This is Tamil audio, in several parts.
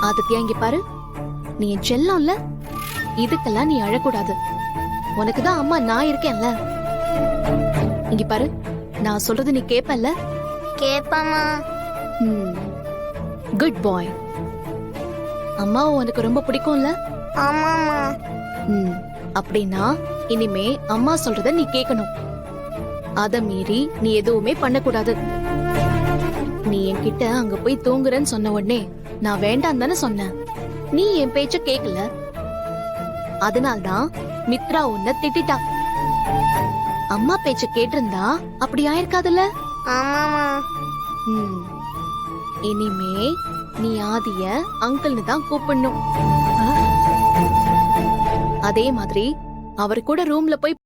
ஆதித்யா இங்க பாரு, நீ என் செல்லம்ல, இதுக்கெல்லாம் நீ அழக்கூடாது. உனக்குதான் அம்மா நான் இருக்கேன்ல. இங்க பாரு, நான் சொல்றது நீ கேப்பல்ல? கேப்பமா. குட் பாய். அம்மாவை உனக்கு ரொம்ப பிடிக்கும்ல? ஆமாமா. அப்படின்னா இனிமே அம்மா சொல்றத நீ கேட்கணும். அத மீறி நீ எதுவுமே பண்ணக்கூடாது. நீ என்கிட்ட அங்க போய் தூங்குறேன்னு சொன்ன உடனே நான் வேண்டாம் தானே சொன்னேன். நீ என் பேச்ச கேக்கல. அதனால்தான் மித்ரா உன்னை திட்டிட்டா. அம்மா பேச்ச கேட்டிருந்தா அப்படி ஆயிருக்காதுல்ல? ஆமாமா. இனிமே நீ ஆதிய அங்கிள்னு தான் கூப்பிடணும். அதே மாதிரி அவர் கூட ரூம்ல போய்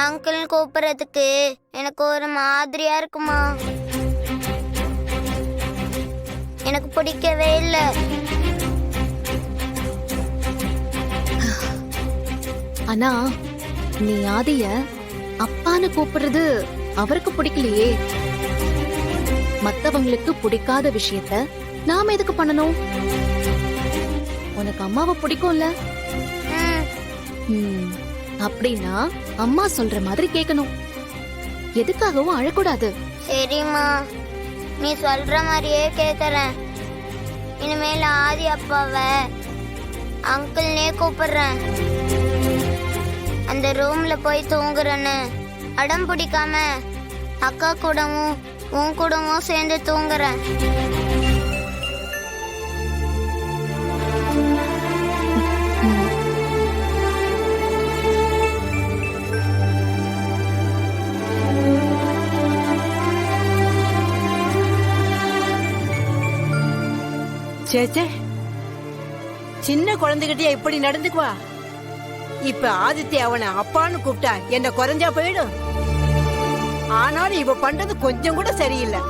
அங்கிள் கூப்பிடுறதுக்கு எனக்கு ஒரு மாதிரியா இருக்குமா. எனக்கு பிடிக்கவே இல்லை. ஆனா நீ ஆதிய அப்பான்னு கூப்பிடுறது அவருக்கு பிடிக்கலையே. மத்தவங்களுக்கு பிடிக்காத விஷயத்த நாம எதுக்கு பண்ணணும்? உனக்கு அம்மாவை பிடிக்கும்ல? அப்படின்னா அம்மா சொல்ற மாதிரி கேட்கணும். எதுக்காகவும் அழக்கூடாது. சரிம்மா, நீ சொல்ற மாதிரியே கேக்குறேன். இனிமேல் ஆதி அப்பாவை அங்கிள்னே கூப்பிடுறேன். அந்த ரூம்ல போய் தூங்குறேன்னு அடம் பிடிக்காம அக்கா கூடவும் உன் கூடவும் சேர்ந்து தூங்குறேன். சேச்சே, சின்ன குழந்தைகிட்டே இப்படி நடந்துக்குவா? இப்ப ஆதித்யா அவனை அப்பான்னு கூப்பிட்டா என்ன குறைஞ்சா போயிடும். ஆனாலும் இவ பண்றது கொஞ்சம் கூட சரியில்லை.